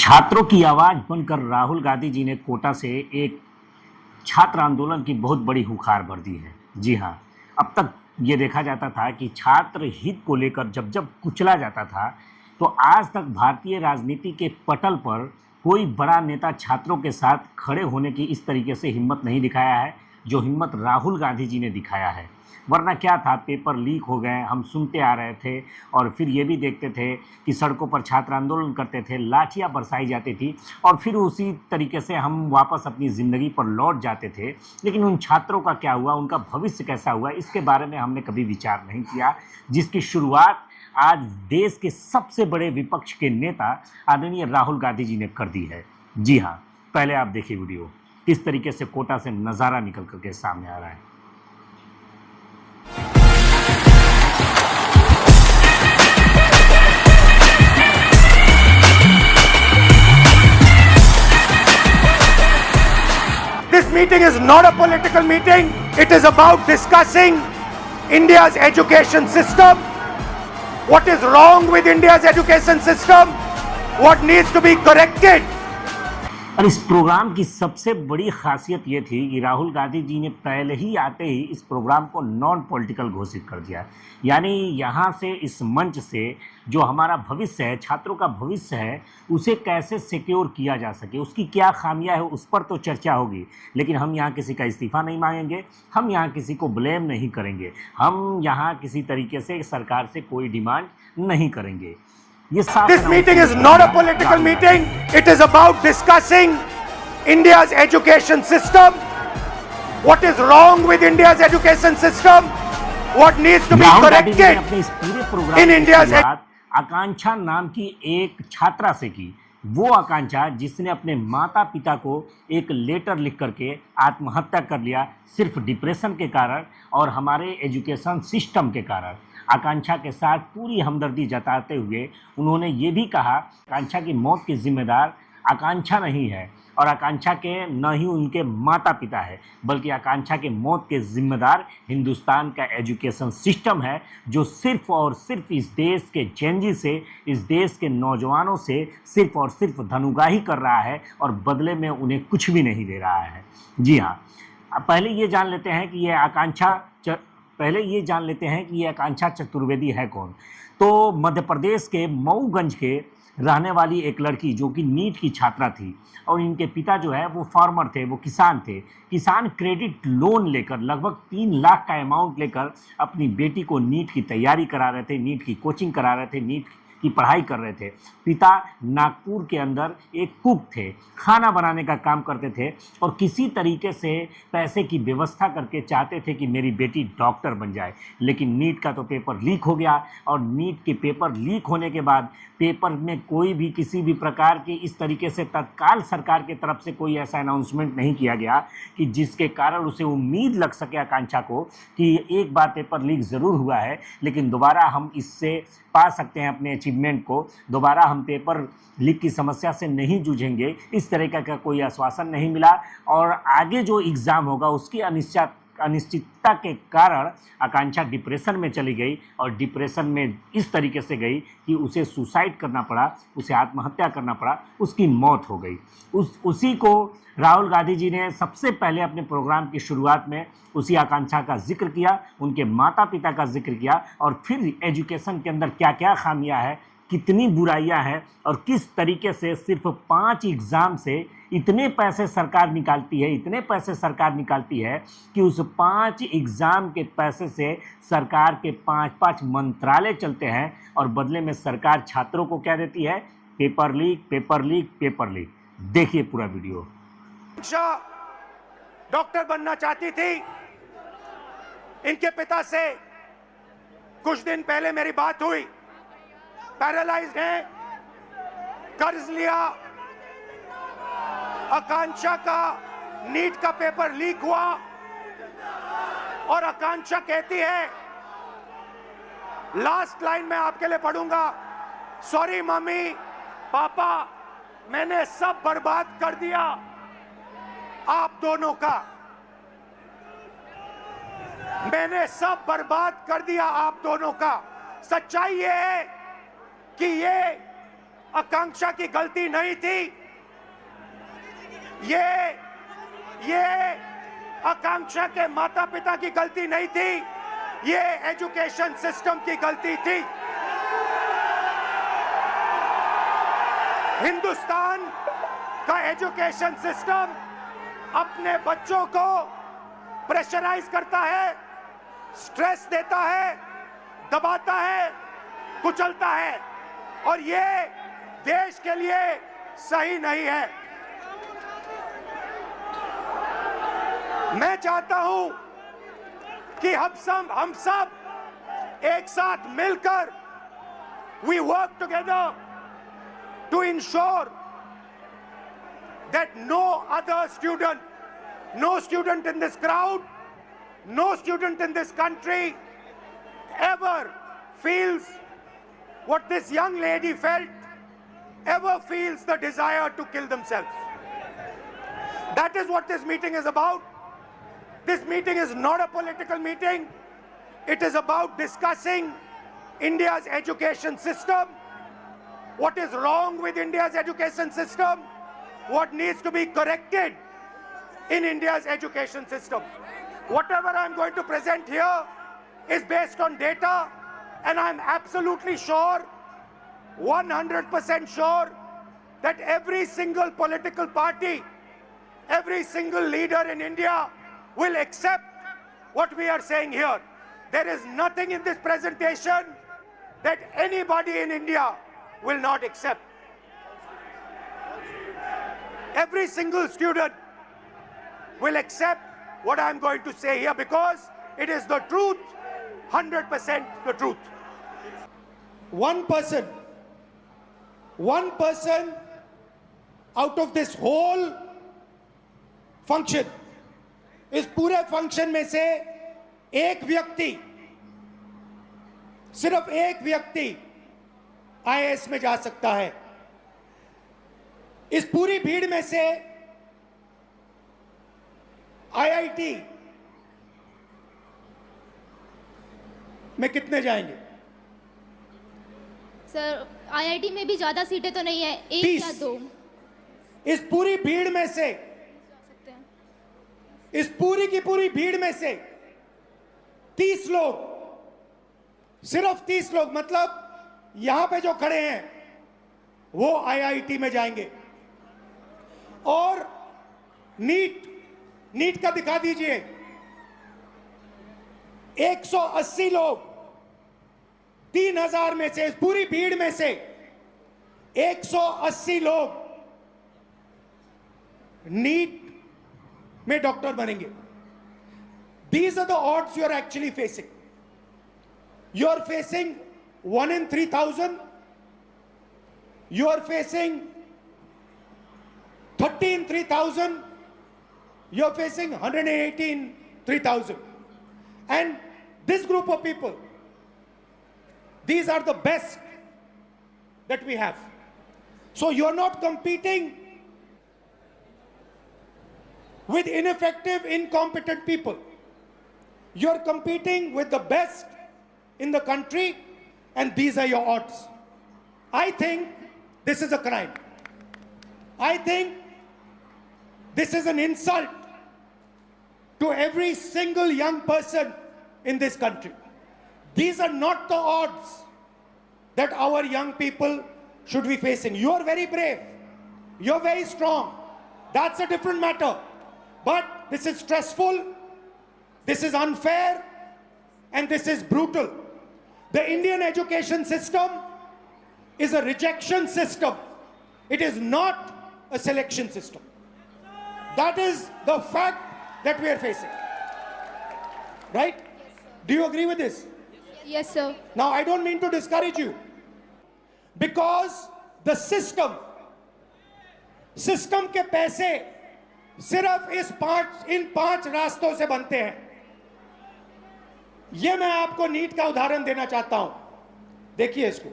छात्रों की आवाज बनकर राहुल गांधी जी ने कोटा से एक छात्र आंदोलन की बहुत बड़ी हुंकार भर दी है। जी हाँ, अब तक ये देखा जाता था कि छात्र हित को लेकर जब जब कुचला जाता था, तो आज तक भारतीय राजनीति के पटल पर कोई बड़ा नेता छात्रों के साथ खड़े होने की इस तरीके से हिम्मत नहीं दिखाया है, जो हिम्मत राहुल गांधी जी ने दिखाया है। वरना क्या था, पेपर लीक हो गए, हम सुनते आ रहे थे और फिर ये भी देखते थे कि सड़कों पर छात्र आंदोलन करते थे, लाठियां बरसाई जाती थी और फिर उसी तरीके से हम वापस अपनी ज़िंदगी पर लौट जाते थे। लेकिन उन छात्रों का क्या हुआ, उनका भविष्य कैसा हुआ, इसके बारे में हमने कभी विचार नहीं किया, जिसकी शुरुआत आज देश के सबसे बड़े विपक्ष के नेता आदरणीय राहुल गांधी जी ने कर दी है। जी हाँ, पहले आप देखिए वीडियो, किस तरीके से कोटा से नज़ारा निकल करके सामने आ रहा है। This meeting is not a political meeting. It is about discussing India's education system, what is wrong with India's education system, what needs to be corrected. और इस प्रोग्राम की सबसे बड़ी खासियत ये थी कि राहुल गांधी जी ने पहले ही आते ही इस प्रोग्राम को नॉन पॉलिटिकल घोषित कर दिया। यानी यहाँ से, इस मंच से जो हमारा भविष्य है, छात्रों का भविष्य है, उसे कैसे सिक्योर किया जा सके, उसकी क्या खामियां है, उस पर तो चर्चा होगी। लेकिन हम यहाँ किसी का इस्तीफा नहीं मांगेंगे, हम यहाँ किसी को ब्लेम नहीं करेंगे, हम यहाँ किसी तरीके से सरकार से कोई डिमांड नहीं करेंगे। This meeting is not a political meeting. It is about discussing India's education system, what is wrong with India's education system, what needs to be corrected in India's आकांक्षा नाम की एक छात्रा से की। वो आकांक्षा जिसने अपने माता पिता को एक लेटर लिख करके आत्महत्या कर लिया, सिर्फ डिप्रेशन के कारण और हमारे एजुकेशन सिस्टम के कारण। आकांक्षा के साथ पूरी हमदर्दी जताते हुए उन्होंने ये भी कहा, आकांक्षा की मौत की जिम्मेदार आकांक्षा नहीं है और आकांक्षा के न ही उनके माता पिता है, बल्कि आकांक्षा के मौत के जिम्मेदार हिंदुस्तान का एजुकेशन सिस्टम है, जो सिर्फ और सिर्फ इस देश के चेंजी से, इस देश के नौजवानों से सिर्फ और सिर्फ धनुगाही कर रहा है और बदले में उन्हें कुछ भी नहीं दे रहा है। जी हाँ, पहले ये जान लेते हैं कि ये आकांक्षा चतुर्वेदी है कौन। तो मध्य प्रदेश के मऊगंज के रहने वाली एक लड़की, जो कि नीट की छात्रा थी और इनके पिता जो है वो फार्मर थे, वो किसान थे। किसान क्रेडिट लोन लेकर लगभग 3 लाख का अमाउंट लेकर अपनी बेटी को नीट की तैयारी करा रहे थे, नीट की कोचिंग करा रहे थे, नीट की पढ़ाई कर रहे थे। पिता नागपुर के अंदर एक कुक थे, खाना बनाने का काम करते थे और किसी तरीके से पैसे की व्यवस्था करके चाहते थे कि मेरी बेटी डॉक्टर बन जाए। लेकिन नीट का तो पेपर लीक हो गया और नीट के पेपर लीक होने के बाद पेपर में कोई भी किसी भी प्रकार की इस तरीके से तत्काल सरकार की तरफ से कोई ऐसा अनाउंसमेंट नहीं किया गया कि जिसके कारण उसे उम्मीद लग सके आकांक्षा को कि एक बार पेपर लीक ज़रूर हुआ है, लेकिन दोबारा हम इससे पा सकते हैं अपने अचीवमेंट को, दोबारा हम पेपर लीक की समस्या से नहीं जूझेंगे। इस तरह का कोई आश्वासन नहीं मिला और आगे जो एग्ज़ाम होगा उसकी अनिश्चितता के कारण आकांक्षा डिप्रेशन में चली गई और डिप्रेशन में इस तरीके से गई कि उसे सुसाइड करना पड़ा, उसे आत्महत्या करना पड़ा, उसकी मौत हो गई। उसी को राहुल गांधी जी ने सबसे पहले अपने प्रोग्राम की शुरुआत में उसी आकांक्षा का जिक्र किया, उनके माता पिता का जिक्र किया और फिर एजुकेशन के अंदर क्या क्या खामियां हैं, कितनी बुराइयां हैं और किस तरीके से सिर्फ 5 एग्ज़ाम से इतने पैसे सरकार निकालती है कि उस 5 एग्ज़ाम के पैसे से सरकार के 5-5 मंत्रालय चलते हैं और बदले में सरकार छात्रों को क्या देती है, paper leak, paper leak, paper leak. देखिए पूरा वीडियो। डॉक्टर बनना चाहती थी। इनके पिता से कुछ दिन पहले मेरी बात हुई, पैरालाइज्ड है, कर्ज लिया, आकांक्षा का नीट का पेपर लीक हुआ और आकांक्षा कहती है, लास्ट लाइन मैं आपके लिए पढ़ूंगा, सॉरी मम्मी पापा, मैंने सब बर्बाद कर दिया आप दोनों का, मैंने सब बर्बाद कर दिया आप दोनों का। सच्चाई ये है कि ये आकांक्षा की गलती नहीं थी। ये आकांक्षा के माता पिता की गलती नहीं थी, ये एजुकेशन सिस्टम की गलती थी। हिंदुस्तान का एजुकेशन सिस्टम अपने बच्चों को प्रेशराइज करता है, स्ट्रेस देता है, दबाता है, कुचलता है, और ये देश के लिए सही नहीं है। मैं चाहता हूं कि हम सब एक साथ मिलकर we work together to ensure that no student in this crowd, no student in this country ever feels what this young lady felt, ever feels the desire to kill themselves. That is what this meeting is about. This meeting is not a political meeting. It is about discussing India's education system, what is wrong with India's education system, what needs to be corrected in India's education system. Whatever I'm going to present here is based on data, and I'm absolutely sure, 100% sure, that every single political party, every single leader in India will accept what we are saying here. There is nothing in this presentation that anybody in India will not accept. Every single student will accept what I'm going to say here because it is the truth, 100% the truth. One person out of this whole function, इस पूरे function में से एक व्यक्ति, सिर्फ एक व्यक्ति IAS में जा सकता है। इस पूरी भीड़ में से आईआईटी में कितने जाएंगे? सर, आईआईटी में भी ज्यादा सीटें तो नहीं है, एक 30। या दो इस पूरी भीड़ में से, सकते हैं। इस पूरी की पूरी भीड़ में से 30 लोग, सिर्फ 30 लोग, मतलब यहां पे जो खड़े हैं वो आईआईटी में जाएंगे। और नीट का दिखा दीजिए, 180 लोग, 3000 में से, इस पूरी भीड़ में से 180 लोग नीट में डॉक्टर बनेंगे। These are the odds you are actually facing. You are facing 1 in 3000. You are facing 30 in 3000. You are facing 180 in 3000. And this group of people, these are the best that we have. So you are not competing with ineffective, incompetent people. You are competing with the best in the country, and these are your odds. I think this is a crime. I think this is an insult to every single young person in this country. These are not the odds that our young people should be facing. You are very brave. You are very strong. That's a different matter. But this is stressful, this is unfair, and this is brutal. The Indian education system is a rejection system. It is not a selection system. That is the fact that we are facing. Right? Do you agree with this? Yes, sir. Now, I don't mean to discourage you, because the system के पैसे सिर्फ इन 5 रास्तों से बनते हैं। यह मैं आपको नीट का उदाहरण देना चाहता हूं। देखिए इसको,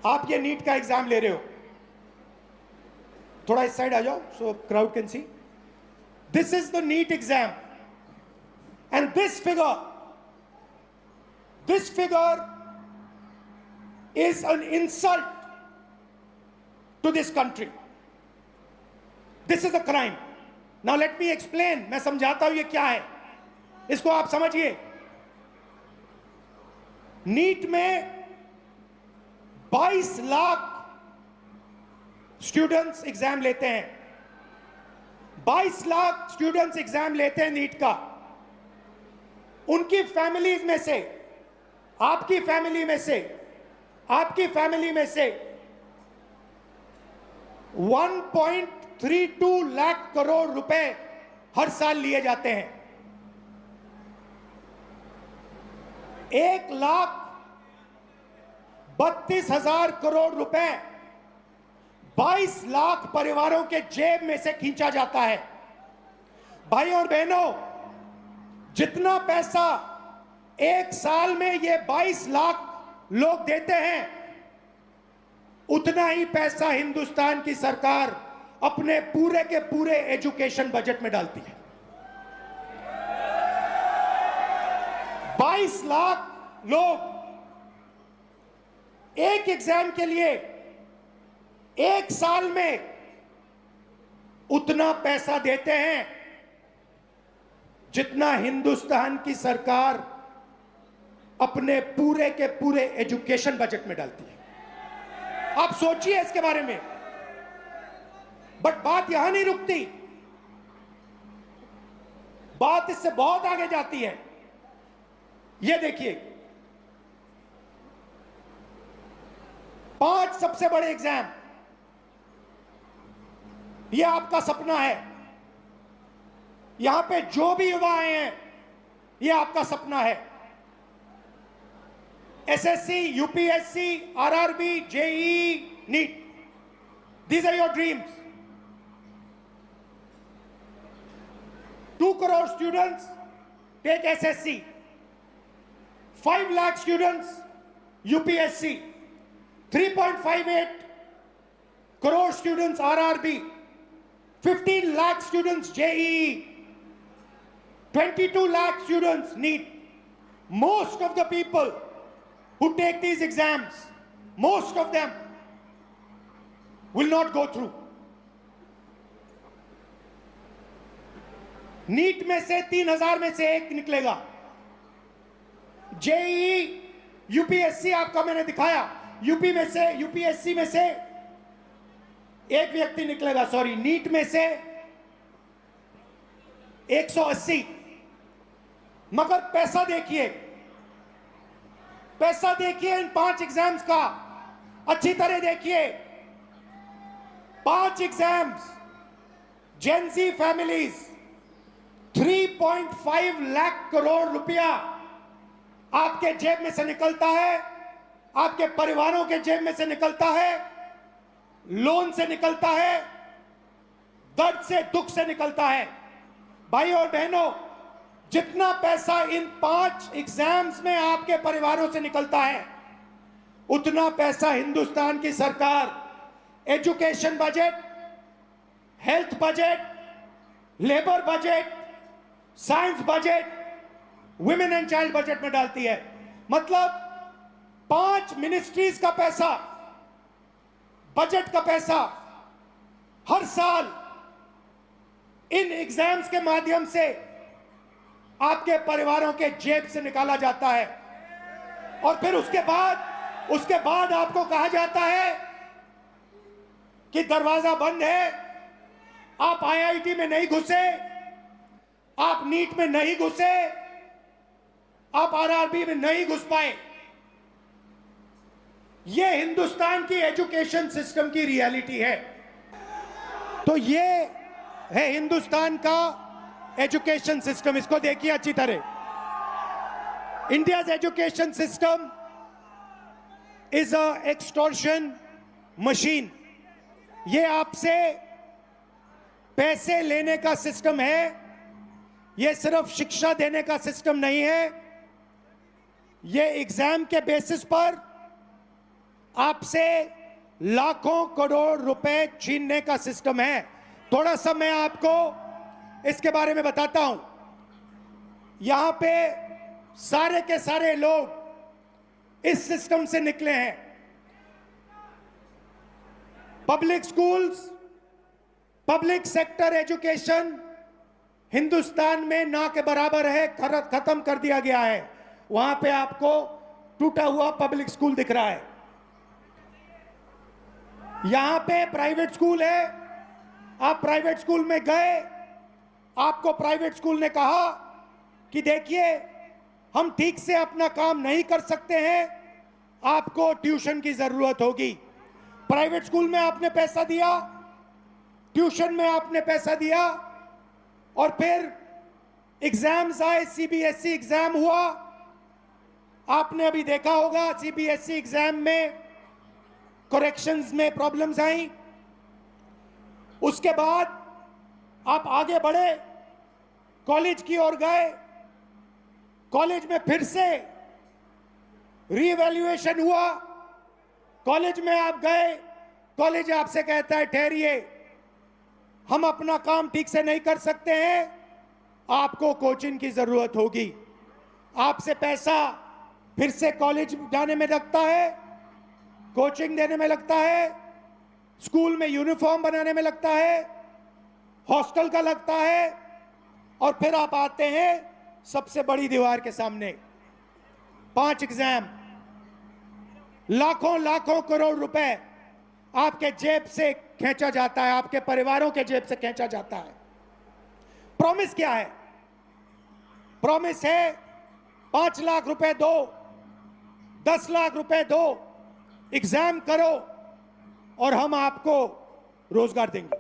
आप ये नीट का एग्जाम ले रहे हो, थोड़ा इस साइड आ जाओ so crowd can see. This is the NEET exam, and this figure is an insult to this country. This is a crime. Now let me explain. मैं समझाता हूं ये क्या है, इसको आप समझिए. नीट में 22 लाख स्टूडेंट्स एग्जाम लेते हैं. 22 लाख स्टूडेंट्स एग्जाम लेते हैं नीट का. उनकी फैमिलीज में से, आपकी फैमिली में से, आपकी फैमिली में से 1.32 लाख करोड़ रुपए हर साल लिए जाते हैं. 1,32,000 करोड़ रुपए 22 लाख परिवारों के जेब में से खींचा जाता है. भाइयों और बहनों, जितना पैसा एक साल में ये 22 लाख लोग देते हैं, उतना ही पैसा हिंदुस्तान की सरकार अपने पूरे के पूरे एजुकेशन बजट में डालती है. 22 लाख लोग एक एग्जाम के लिए एक साल में उतना पैसा देते हैं जितना हिंदुस्तान की सरकार अपने पूरे के पूरे एजुकेशन बजट में डालती है. आप सोचिए इसके बारे में. बट बात यहां नहीं रुकती, बात इससे बहुत आगे जाती है. ये देखिए, 5 सबसे बड़े एग्जाम, ये आपका सपना है. यहां पे जो भी युवा आए हैं, ये आपका सपना है. SSC, UPSC, RRB, JEE, NEET, these are your dreams. 2 crore students take SSC, 5 lakh students UPSC, 3.58 crore students RRB, 15 lakh students JEE, 22 lakh students NEET. Most of the people who take these exams, most of them will not go through. NEET में से 3,000 में से एक निकलेगा. JEE, UPSC आपका मैंने दिखाया, UP में से, यूपीएससी में से एक व्यक्ति निकलेगा. सॉरी, नीट में से 180. मगर पैसा देखिए, पैसा देखिए इन 5 एग्जाम्स का, अच्छी तरह देखिए. 5 exams, Gen Z families, 3.5 lakh crore रुपया आपके जेब में से निकलता है, आपके परिवारों के जेब में से निकलता है, लोन से निकलता है, दर्द से, दुख से निकलता है. भाइयों और बहनों, जितना पैसा इन 5 एग्जाम्स में आपके परिवारों से निकलता है, उतना पैसा हिंदुस्तान की सरकार education budget, health budget, labour budget, science budget, women and child budget में डालती है. मतलब 5 मिनिस्ट्रीज का पैसा, बजट का पैसा हर साल इन एग्जाम्स के माध्यम से आपके परिवारों के जेब से निकाला जाता है. और फिर उसके बाद आपको कहा जाता है कि दरवाजा बंद है, आप आईआईटी में नहीं घुसे, आप नीट में नहीं घुसे, आप आरआरबी में नहीं घुस पाए. यह हिंदुस्तान की एजुकेशन सिस्टम की रियलिटी है. तो ये है हिंदुस्तान का एजुकेशन सिस्टम. इसको देखिए अच्छी तरह. India's education system is a extortion machine. ये आपसे पैसे लेने का सिस्टम है. ये सिर्फ शिक्षा देने का सिस्टम नहीं है. ये एग्जाम के बेसिस पर आपसे लाखों करोड़ रुपए छीनने का सिस्टम है. थोड़ा सा मैं आपको इसके बारे में बताता हूं. यहां पे सारे के सारे लोग इस सिस्टम से निकले हैं. Public schools, public sector education Hindustan में ना के बराबर है, खत्म कर दिया गया है। वहां पे आपको टूटा हुआ पब्लिक स्कूल दिख रहा है। यहां पे प्राइवेट स्कूल है, आप प्राइवेट स्कूल में गए, आपको प्राइवेट स्कूल ने कहा कि देखिए हम ठीक से अपना काम नहीं कर सकते हैं, आपको ट्यूशन की जरूरत होगी। प्राइवेट स्कूल में आपने पैसा दिया, ट्यूशन में आपने पैसा दिया, और फिर एग्जाम्स आए, सीबीएसई एग्जाम हुआ। आपने अभी देखा होगा सीबीएसई एग्जाम में करेक्शंस में प्रॉब्लम्स आई। उसके बाद आप आगे बढ़े, कॉलेज की ओर गए, कॉलेज में फिर से रीवैल्यूएशन हुआ। कॉलेज में आप गए, कॉलेज आपसे कहता है ठहरिए, हम अपना काम ठीक से नहीं कर सकते हैं, आपको कोचिंग की जरूरत होगी। आपसे पैसा फिर से कॉलेज जाने में लगता है, कोचिंग देने में लगता है, स्कूल में यूनिफॉर्म बनाने में लगता है, हॉस्टल का लगता है, और फिर आप आते हैं सबसे बड़ी दीवार के सामने। 5 एग्जाम, लाखों लाखों करोड़ रुपए आपके जेब से खींचा जाता है, आपके परिवारों के जेब से खींचा जाता है। प्रॉमिस क्या है? प्रॉमिस है 5 लाख रुपए दो, 10 लाख रुपए दो, एग्जाम करो और हम आपको रोजगार देंगे।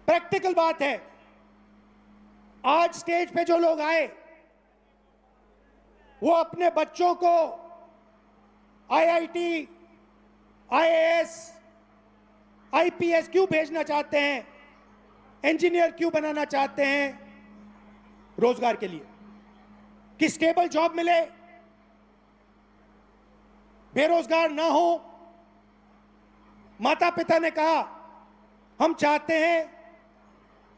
प्रैक्टिकल बात है। आज स्टेज पे जो लोग आए वो अपने बच्चों को आईआईटी, आईएएस, आईपीएस क्यों भेजना चाहते हैं, इंजीनियर क्यों बनाना चाहते हैं? रोजगार के लिए, कि स्टेबल जॉब मिले, बेरोजगार ना हो। माता पिता ने कहा हम चाहते हैं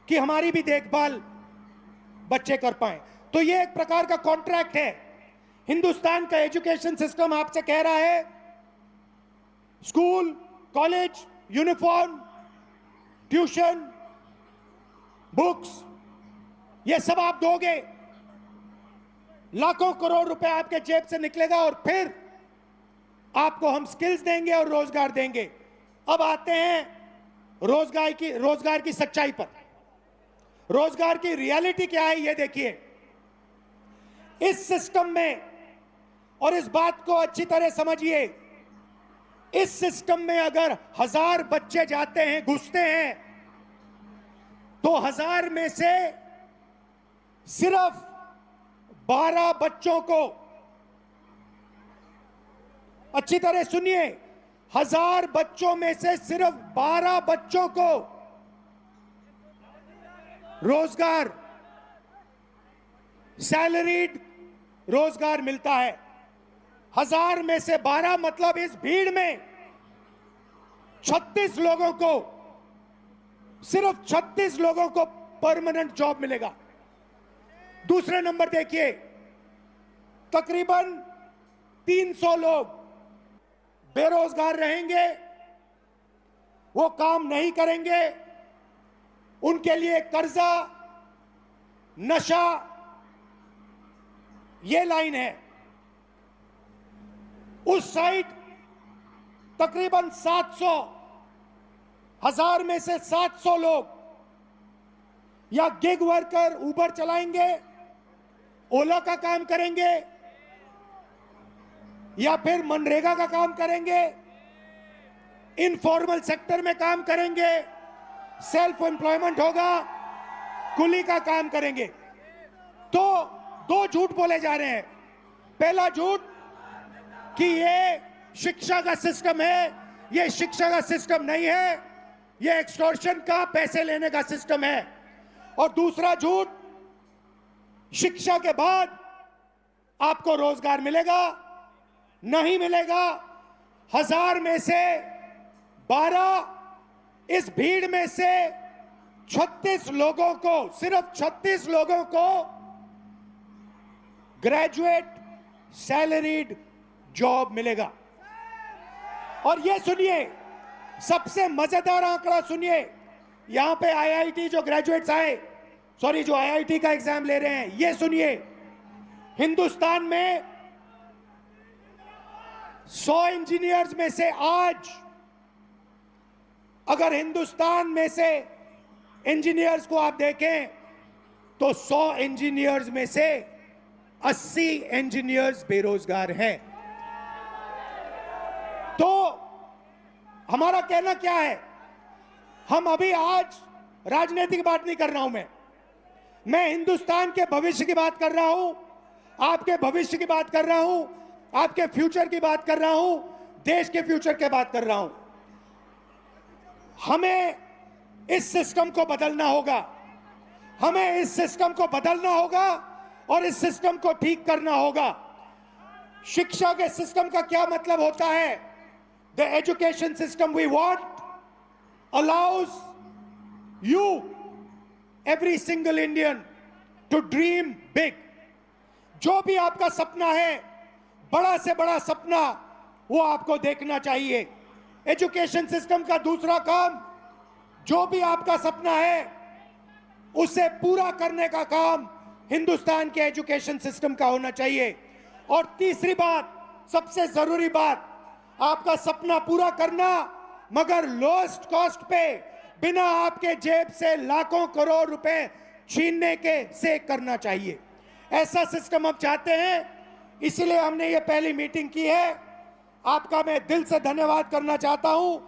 कि हमारी भी देखभाल बच्चे कर पाए। तो ये एक प्रकार का कॉन्ट्रैक्ट है। हिंदुस्तान का एजुकेशन सिस्टम आपसे कह रहा है school, college, uniform, tuition, books, ये सब आप दोगे, लाखों करोड़ रुपए आपके जेब से निकलेगा, और फिर आपको हम स्किल्स देंगे और रोजगार देंगे। अब आते हैं रोजगार की सच्चाई पर। रोजगार की रियलिटी क्या है ये देखिए। इस सिस्टम में, और इस बात को अच्छी तरह समझिए, इस सिस्टम में अगर 1000 बच्चे जाते हैं, घुसते हैं, तो 1000 में से सिर्फ 12 बच्चों को, अच्छी तरह सुनिए, 1000 बच्चों में से सिर्फ 12 बच्चों को रोजगार, सैलरीड रोजगार मिलता है। 1000 में से 12 मतलब इस भीड़ में 36 लोगों को, सिर्फ 36 लोगों को परमानेंट जॉब मिलेगा। दूसरे नंबर देखिए, तकरीबन 300 लोग बेरोजगार रहेंगे, वो काम नहीं करेंगे, उनके लिए कर्जा, नशा, ये लाइन है। उस साइड तकरीबन 700, 1000 में से 700 लोग या गिग वर्कर, उबर चलाएंगे, ओला का काम करेंगे, या फिर मनरेगा का काम करेंगे, इनफॉर्मल सेक्टर में काम करेंगे, सेल्फ एम्प्लॉयमेंट होगा, कुली का काम करेंगे। तो 2 झूठ बोले जा रहे हैं। पहला झूठ कि ये शिक्षा का सिस्टम है, ये शिक्षा का सिस्टम नहीं है, ये एक्सटॉर्शन का, पैसे लेने का सिस्टम है। और दूसरा झूठ, शिक्षा के बाद आपको रोजगार मिलेगा, नहीं मिलेगा। 1000 में से 12, इस भीड़ में से 36 लोगों को, सिर्फ 36 लोगों को ग्रेजुएट सैलरीड जॉब मिलेगा। और ये सुनिए, सबसे मजेदार आंकड़ा सुनिए, यहां पे आईआईटी जो ग्रेजुएट्स आए, सॉरी जो आईआईटी का एग्जाम ले रहे हैं, ये सुनिए, हिंदुस्तान में 100 इंजीनियर्स में से आज, अगर हिंदुस्तान में से इंजीनियर्स को आप देखें तो 100 इंजीनियर्स में से 80 इंजीनियर्स बेरोजगार हैं। तो हमारा कहना क्या है, हम अभी आज राजनीति की बात नहीं कर रहा हूं, मैं हिंदुस्तान के भविष्य की बात कर रहा हूं, आपके भविष्य की बात कर रहा हूं, आपके फ्यूचर की बात कर रहा हूं, देश के फ्यूचर की बात कर रहा हूं। हमें इस सिस्टम को बदलना होगा, हमें इस सिस्टम को बदलना होगा और इस सिस्टम को ठीक करना होगा। शिक्षा के सिस्टम का क्या मतलब होता है? The education system we want allows you, every single Indian, to dream big. जो भी आपका सपना है, बड़ा से बड़ा सपना, वो आपको देखना चाहिए। एजुकेशन सिस्टम का दूसरा काम, जो भी आपका सपना है उसे पूरा करने का काम हिंदुस्तान के एजुकेशन सिस्टम का होना चाहिए। और तीसरी बात, सबसे जरूरी बात, आपका सपना पूरा करना मगर लोएस्ट कॉस्ट पे, बिना आपके जेब से लाखों करोड़ रुपए छीनने के से करना चाहिए। ऐसा सिस्टम हम चाहते हैं, इसलिए हमने ये पहली मीटिंग की है। आपका मैं दिल से धन्यवाद करना चाहता हूं,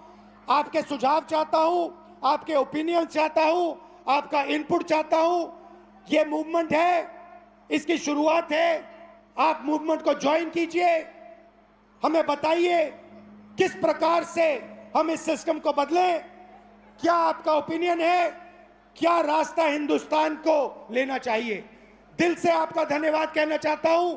आपके सुझाव चाहता हूं, आपके ओपिनियन चाहता हूं, आपका इनपुट चाहता हूं। ये मूवमेंट है, इसकी शुरुआत है, आप मूवमेंट को ज्वाइन कीजिए। हमें बताइए किस प्रकार से हम इस सिस्टम को बदलें, क्या आपका ओपिनियन है, क्या रास्ता हिंदुस्तान को लेना चाहिए। दिल से आपका धन्यवाद कहना चाहता हूं।